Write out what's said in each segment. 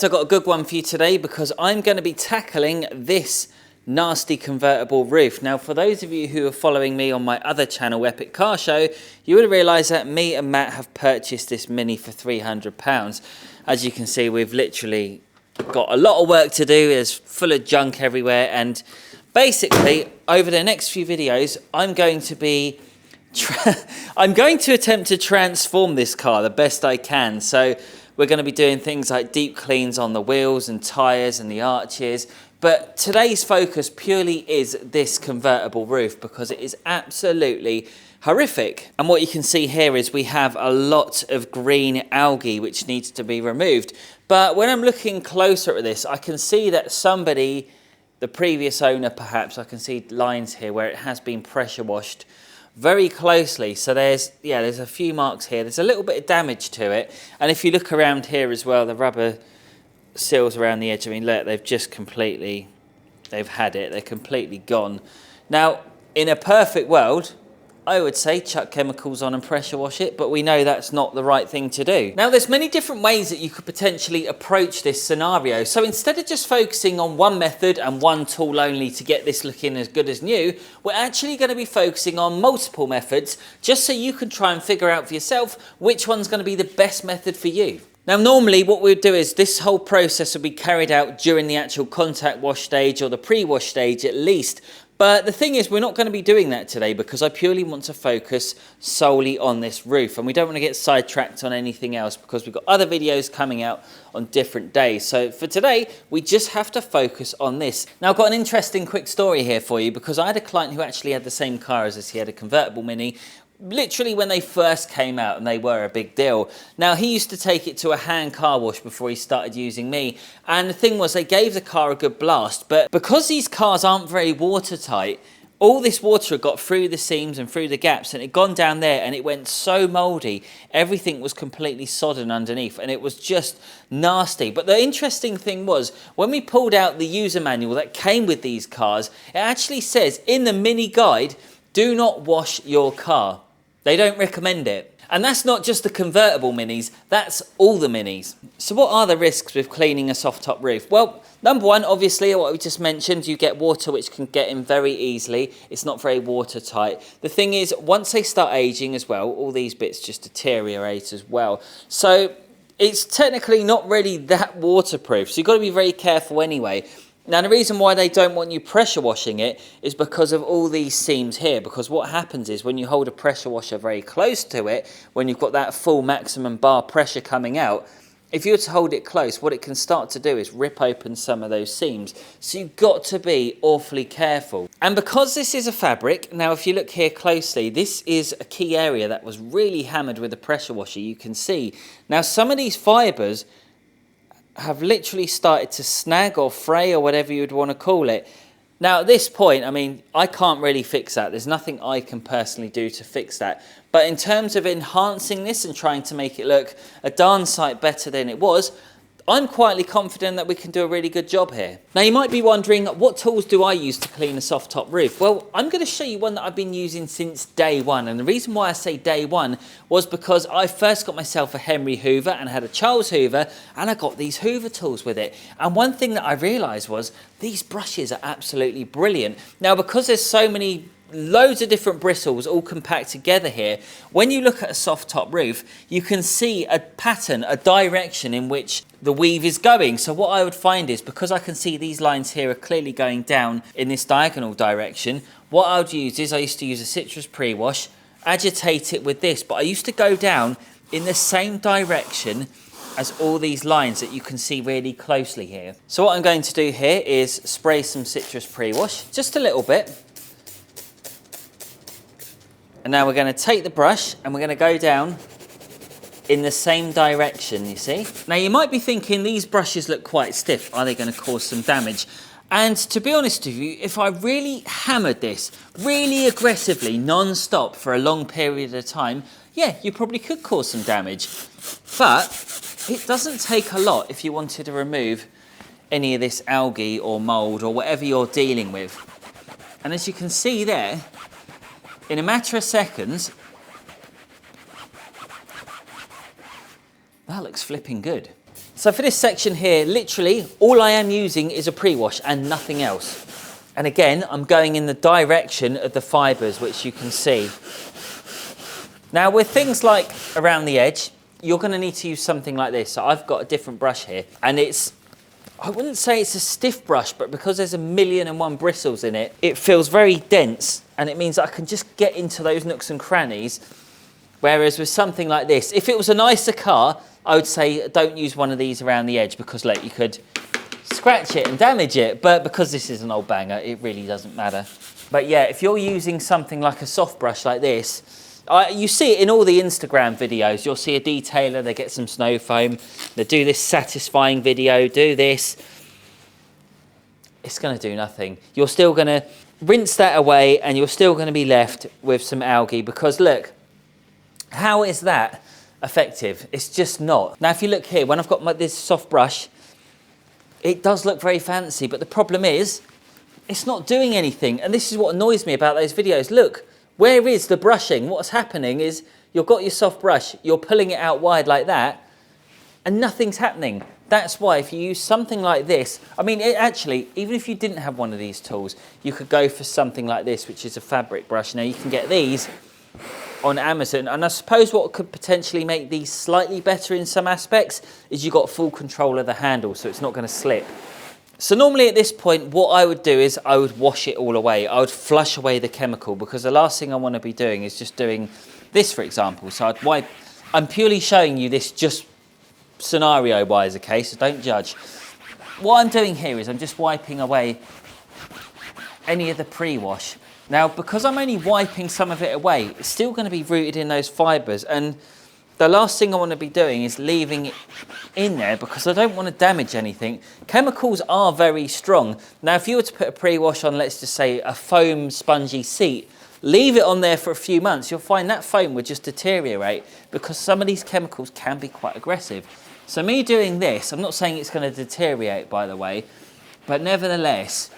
So I've got a good one for you today because I'm going to be tackling this nasty convertible roof. Now, for those of you who are following me on my other channel, Epic Car Show, you would have realised that me and Matt have purchased this Mini for £300. As you can see, we've literally got a lot of work to do. It's full of junk everywhere, and basically, over the next few videos, I'm going to attempt to transform this car the best I can. So we're going to be doing things like deep cleans on the wheels and tyres and the arches. But today's focus purely is this convertible roof because it is absolutely horrific. And what you can see here is we have a lot of green algae which needs to be removed. But when I'm looking closer at this, I can see that somebody, the previous owner perhaps, I can see lines here where it has been pressure washed very closely. So there's a few marks here. There's a little bit of damage to it. And if you look around here as well, the rubber seals around the edge, I mean, look, they've had it. They're completely gone. Now, in a perfect world, I would say chuck chemicals on and pressure wash it, but we know that's not the right thing to do. Now, there's many different ways that you could potentially approach this scenario. So instead of just focusing on one method and one tool only to get this looking as good as new, we're actually going to be focusing on multiple methods just so you can try and figure out for yourself which one's going to be the best method for you. Now, normally what we'd do is this whole process will be carried out during the actual contact wash stage or the pre-wash stage at least. But the thing is, we're not going to be doing that today because I purely want to focus solely on this roof. And we don't want to get sidetracked on anything else because we've got other videos coming out on different days. So for today, we just have to focus on this. Now, I've got an interesting quick story here for you because I had a client who actually had the same car as us. He had a convertible Mini. Literally when they first came out, and they were a big deal. Now, he used to take it to a hand car wash before he started using me, and the thing was they gave the car a good blast, but because these cars aren't very watertight, all this water had got through the seams and through the gaps, and it had gone down there, and it went so mouldy, everything was completely sodden underneath, and it was just nasty. But the interesting thing was, when we pulled out the user manual that came with these cars, it actually says in the Mini guide, do not wash your car. They don't recommend it. And that's not just the convertible Minis, that's all the Minis. So what are the risks with cleaning a soft top roof? Well, number one, obviously, what we just mentioned, you get water which can get in very easily. It's not very watertight. The thing is, once they start aging as well, all these bits just deteriorate as well. So it's technically not really that waterproof. So you've got to be very careful anyway. Now, the reason why they don't want you pressure washing it is because of all these seams here, because what happens is when you hold a pressure washer very close to it, when you've got that full maximum bar pressure coming out, if you were to hold it close, what it can start to do is rip open some of those seams. So you've got to be awfully careful. And because this is a fabric, now if you look here closely, this is a key area that was really hammered with a pressure washer, you can see. Now, some of these fibres have literally started to snag or fray or whatever you would want to call it. Now, at this point, I mean, I can't really fix that. There's nothing I can personally do to fix that. But in terms of enhancing this and trying to make it look a darn sight better than it was, I'm quietly confident that we can do a really good job here. Now, you might be wondering, what tools do I use to clean a soft top roof? Well, I'm going to show you one that I've been using since day one. And the reason why I say day one was because I first got myself a Henry Hoover and had a Charles Hoover, and I got these Hoover tools with it. And one thing that I realised was these brushes are absolutely brilliant. Now, because there's so many loads of different bristles all compact together here, when you look at a soft top roof, you can see a pattern, a direction in which the weave is going. So what I would find is, because I can see these lines here are clearly going down in this diagonal direction, what I would use is I used to use a citrus pre-wash, agitate it with this, but I used to go down in the same direction as all these lines that you can see really closely here. So what I'm going to do here is spray some citrus pre-wash, just a little bit. And now we're going to take the brush and we're going to go down in the same direction, you see. Now, you might be thinking these brushes look quite stiff. Are they going to cause some damage? And to be honest with you, if I really hammered this really aggressively, non-stop for a long period of time, yeah, you probably could cause some damage. But it doesn't take a lot if you wanted to remove any of this algae or mould or whatever you're dealing with. And as you can see there, in a matter of seconds, that looks flipping good. So for this section here, literally all I am using is a pre-wash and nothing else. And again, I'm going in the direction of the fibres, which you can see. Now with things like around the edge, you're going to need to use something like this. So I've got a different brush here, and I wouldn't say it's a stiff brush, but because there's 1,000,001 bristles in it, it feels very dense, and it means I can just get into those nooks and crannies. Whereas with something like this, if it was a nicer car, I would say don't use one of these around the edge, because like you could scratch it and damage it. But because this is an old banger, it really doesn't matter. But yeah, if you're using something like a soft brush like this, you see it in all the Instagram videos. You'll see a detailer, they get some snow foam, they do this satisfying video, do this. It's going to do nothing. You're still going to rinse that away, and you're still going to be left with some algae, because look, how is that effective? It's just not. Now, if you look here, when I've got this soft brush, it does look very fancy, but the problem is it's not doing anything. And this is what annoys me about those videos. Look, where is the brushing? What's happening is you've got your soft brush, you're pulling it out wide like that, and nothing's happening. That's why if you use something like this, I mean, actually, even if you didn't have one of these tools, you could go for something like this, which is a fabric brush. Now, you can get these on Amazon, and I suppose what could potentially make these slightly better in some aspects is you've got full control of the handle, so it's not going to slip. So normally at this point, what I would do is I would wash it all away. I would flush away the chemical, because the last thing I want to be doing is just doing this, for example. So I'd wipe. I'm purely showing you this just scenario wise, okay, so don't judge. What I'm doing here is I'm just wiping away any of the pre-wash. Now, because I'm only wiping some of it away, it's still going to be rooted in those fibres, and the last thing I want to be doing is leaving it in there, because I don't want to damage anything. Chemicals are very strong. Now, if you were to put a pre-wash on, let's just say a foam spongy seat, leave it on there for a few months, you'll find that foam would just deteriorate, because some of these chemicals can be quite aggressive. So me doing this, I'm not saying it's going to deteriorate, by the way, but nevertheless,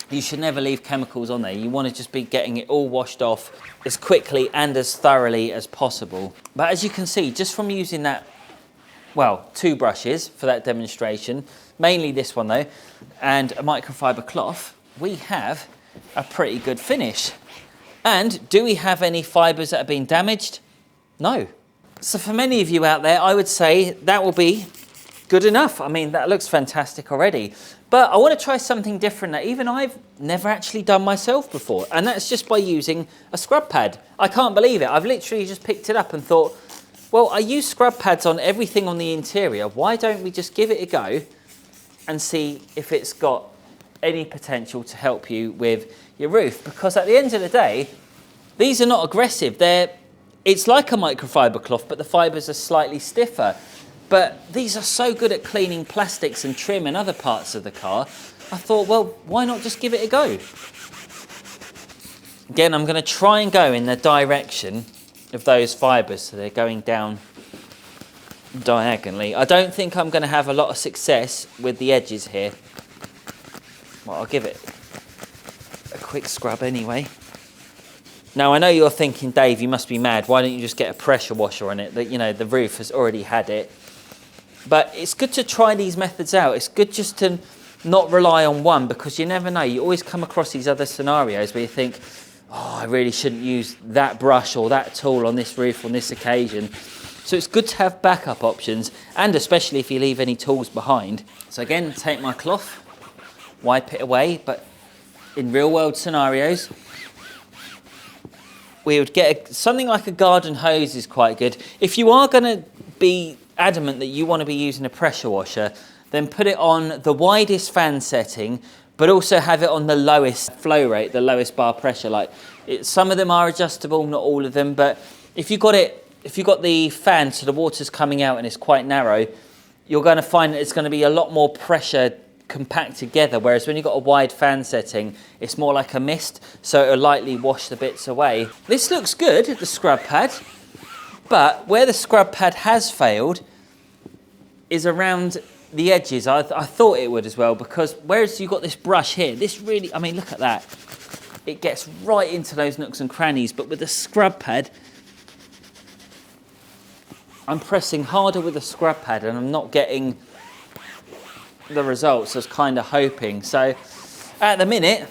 you should never leave chemicals on there. You want to just be getting it all washed off as quickly and as thoroughly as possible. But as you can see, just from using that, well, 2 brushes for that demonstration, mainly this one though, and a microfiber cloth, we have a pretty good finish. And do we have any fibres that have been damaged? No. So for many of you out there, I would say that will be good enough. I mean, that looks fantastic already. But I want to try something different that even I've never actually done myself before. And that's just by using a scrub pad. I can't believe it. I've literally just picked it up and thought, well, I use scrub pads on everything on the interior. Why don't we just give it a go and see if it's got any potential to help you with your roof? Because at the end of the day, these are not aggressive. It's like a microfiber cloth, but the fibres are slightly stiffer. But these are so good at cleaning plastics and trim and other parts of the car. I thought, well, why not just give it a go? Again, I'm going to try and go in the direction of those fibres, so they're going down diagonally. I don't think I'm going to have a lot of success with the edges here. Well, I'll give it a quick scrub anyway. Now, I know you're thinking, Dave, you must be mad. Why don't you just get a pressure washer on it? That, you know, the roof has already had it. But it's good to try these methods out. It's good just to not rely on one, because you never know. You always come across these other scenarios where you think, oh, I really shouldn't use that brush or that tool on this roof on this occasion. So it's good to have backup options, and especially if you leave any tools behind. So again, take my cloth, wipe it away, but in real world scenarios, we would get something like a garden hose is quite good. If you are going to be adamant that you want to be using a pressure washer, then put it on the widest fan setting, but also have it on the lowest flow rate, the lowest bar pressure. Some of them are adjustable, not all of them, but if you've got the fan so the water's coming out and it's quite narrow, you're going to find that it's going to be a lot more pressure compact together, whereas when you've got a wide fan setting, it's more like a mist, so it'll lightly wash the bits away. This looks good, the scrub pad, but where the scrub pad has failed is around the edges. I thought it would as well, because whereas you've got this brush here, this really, I mean, look at that. It gets right into those nooks and crannies, but with the scrub pad, I'm pressing harder with the scrub pad and I'm not getting the results I was kind of hoping. So at the minute,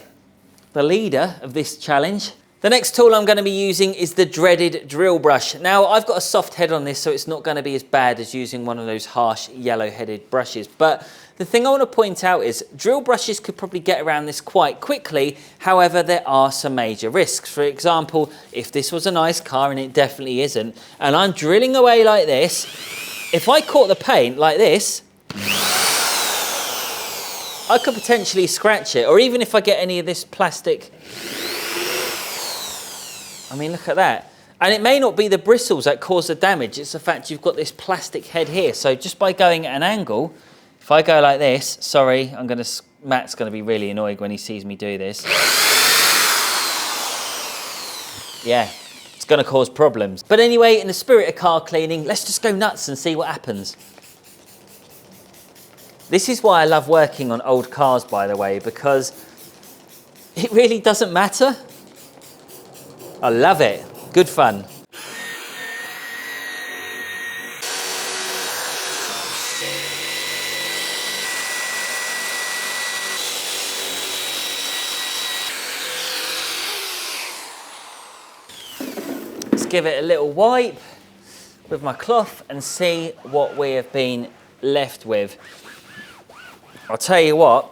the leader of this challenge. The next tool I'm going to be using is the dreaded drill brush. Now, I've got a soft head on this, so it's not going to be as bad as using one of those harsh yellow-headed brushes. But the thing I want to point out is drill brushes could probably get around this quite quickly. However, there are some major risks. For example, if this was a nice car, and it definitely isn't, and I'm drilling away like this, if I caught the paint like this, I could potentially scratch it. Or even if I get any of this plastic, I mean, look at that. And it may not be the bristles that cause the damage. It's the fact you've got this plastic head here. So just by going at an angle, if I go like this, sorry, Matt's going to be really annoyed when he sees me do this. Yeah, it's going to cause problems. But anyway, in the spirit of car cleaning, let's just go nuts and see what happens. This is why I love working on old cars, by the way, because it really doesn't matter. I love it. Good fun. Let's give it a little wipe with my cloth and see what we have been left with. I'll tell you what,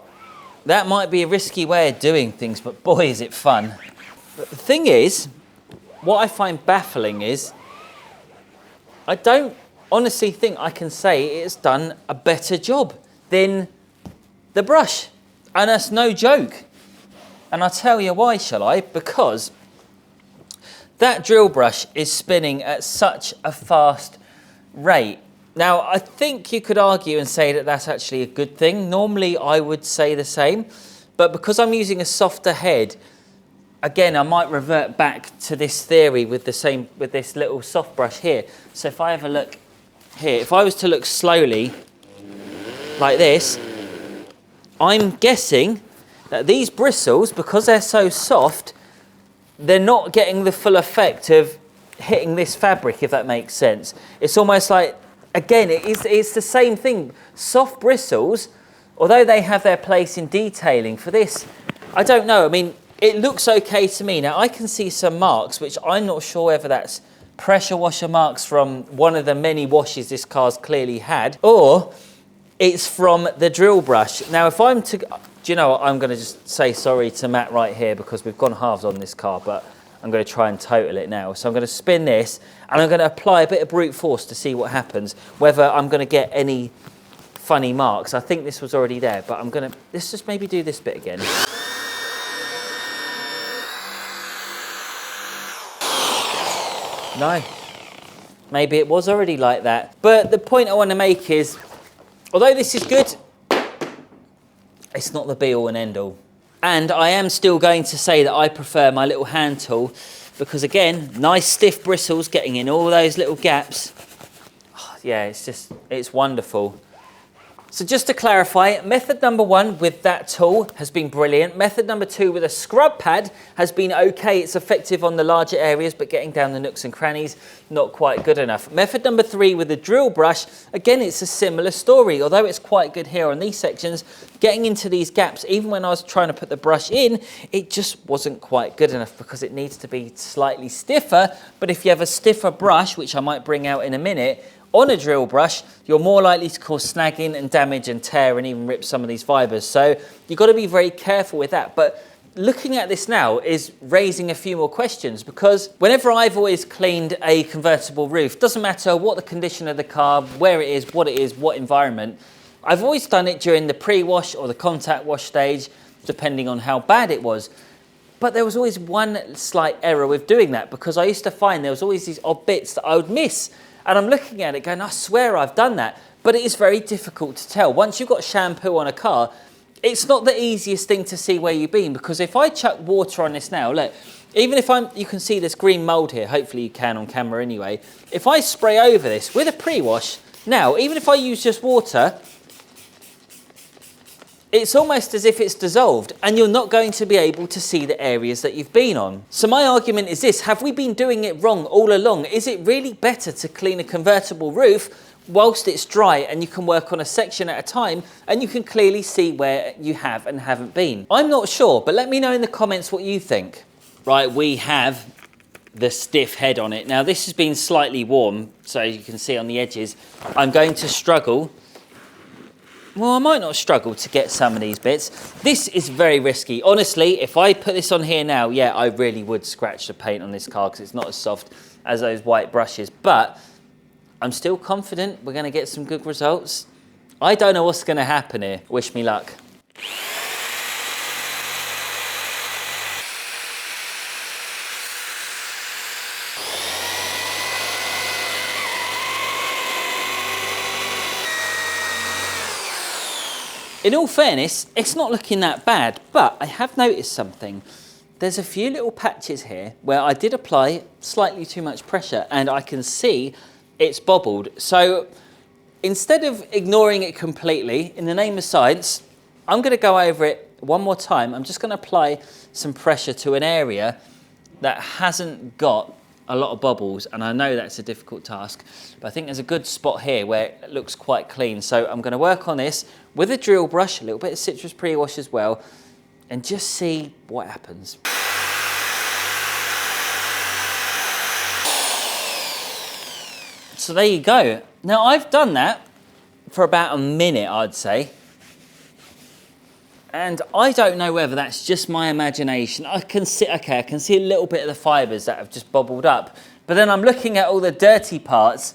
that might be a risky way of doing things, but boy, is it fun. But the thing is, what I find baffling is, I don't honestly think I can say it's done a better job than the brush. And that's no joke. And I'll tell you why, shall I? Because that drill brush is spinning at such a fast rate. Now, I think you could argue and say that that's actually a good thing. Normally, I would say the same. But because I'm using a softer head, again, I might revert back to this theory with this little soft brush here. So if I have a look here, if I was to look slowly like this, I'm guessing that these bristles, because they're so soft, they're not getting the full effect of hitting this fabric, if that makes sense. It's almost like, again, it's the same thing. Soft bristles, although they have their place in detailing, for this, I don't know. I mean, it looks okay to me. Now, I can see some marks, which I'm not sure whether that's pressure washer marks from one of the many washes this car's clearly had, or it's from the drill brush. Now, if I'm to, do you know what? I'm going to just say sorry to Matt right here because we've gone halves on this car, but I'm going to try and total it now. So I'm going to spin this and I'm going to apply a bit of brute force to see what happens, whether I'm going to get any funny marks. I think this was already there, but let's just maybe do this bit again. No, maybe it was already like that. But the point I want to make is, although this is good, it's not the be all and end all. And I am still going to say that I prefer my little hand tool because, again, nice stiff bristles getting in all those little gaps. Oh, yeah, it's wonderful. So just to clarify, method number 1 with that tool has been brilliant. Method number 2 with a scrub pad has been okay. It's effective on the larger areas, but getting down the nooks and crannies, not quite good enough. Method number 3 with the drill brush, again, it's a similar story. Although it's quite good here on these sections, getting into these gaps, even when I was trying to put the brush in, it just wasn't quite good enough because it needs to be slightly stiffer. But if you have a stiffer brush, which I might bring out in a minute, on a drill brush, you're more likely to cause snagging and damage and tear and even rip some of these fibres. So you've got to be very careful with that. But looking at this now is raising a few more questions because whenever I've always cleaned a convertible roof, doesn't matter what the condition of the car, where it is, what environment, I've always done it during the pre-wash or the contact wash stage, depending on how bad it was. But there was always one slight error with doing that because I used to find there was always these odd bits that I would miss. And I'm looking at it going, I swear I've done that. But it is very difficult to tell. Once you've got shampoo on a car, it's not the easiest thing to see where you've been. Because if I chuck water on this now, look, even if you can see this green mould here, hopefully you can on camera anyway. If I spray over this with a pre-wash, now, even if I use just water, it's almost as if it's dissolved and you're not going to be able to see the areas that you've been on. So my argument is this: have we been doing it wrong all along? Is it really better to clean a convertible roof whilst it's dry and you can work on a section at a time and you can clearly see where you have and haven't been? I'm not sure, but let me know in the comments what you think. Right, we have the stiff head on it. Now this has been slightly warm, so you can see on the edges. I'm going to struggle. Well, I might not struggle to get some of these bits. This is very risky. Honestly, if I put this on here now, yeah, I really would scratch the paint on this car because it's not as soft as those white brushes. But I'm still confident we're going to get some good results. I don't know what's going to happen here. Wish me luck. In all fairness, it's not looking that bad, but I have noticed something. There's a few little patches here where I did apply slightly too much pressure and I can see it's bobbled. So instead of ignoring it completely, in the name of science, I'm going to go over it one more time. I'm just going to apply some pressure to an area that hasn't got a lot of bubbles, and I know that's a difficult task, but I think there's a good spot here where it looks quite clean. So I'm going to work on this with a drill brush, a little bit of citrus pre-wash as well, and just see what happens. So there you go. Now I've done that for about a minute, I'd say. And I don't know whether that's just my imagination. I can see a little bit of the fibres that have just bobbled up. But then I'm looking at all the dirty parts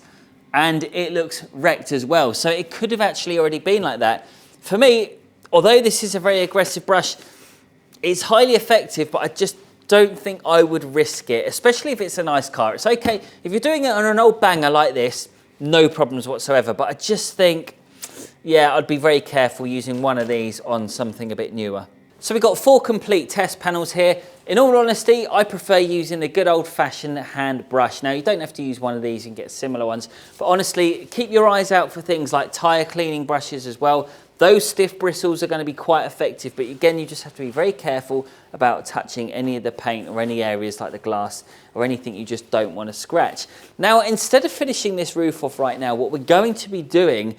and it looks wrecked as well. So it could have actually already been like that. For me, although this is a very aggressive brush, it's highly effective, but I just don't think I would risk it, especially if it's a nice car. It's okay, if you're doing it on an old banger like this, no problems whatsoever. But I just think, yeah, I'd be very careful using one of these on something a bit newer. So we've got 4 complete test panels here. In all honesty, I prefer using the good old-fashioned hand brush. Now, you don't have to use one of these, you can get similar ones. But honestly, keep your eyes out for things like tyre cleaning brushes as well. Those stiff bristles are going to be quite effective, but again, you just have to be very careful about touching any of the paint or any areas like the glass or anything you just don't want to scratch. Now, instead of finishing this roof off right now, what we're going to be doing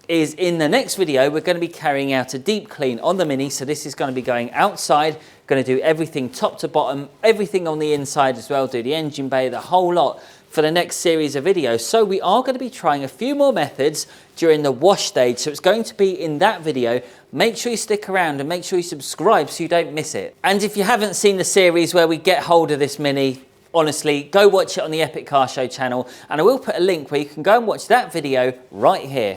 is in the next video, we're going to be carrying out a deep clean on the Mini. So this is going to be going outside, going to do everything top to bottom, everything on the inside as well, do the engine bay, the whole lot for the next series of videos. So we are going to be trying a few more methods during the wash stage. So it's going to be in that video. Make sure you stick around and make sure you subscribe so you don't miss it. And if you haven't seen the series where we get hold of this Mini, honestly, go watch it on the Epic Car Show channel. And I will put a link where you can go and watch that video right here.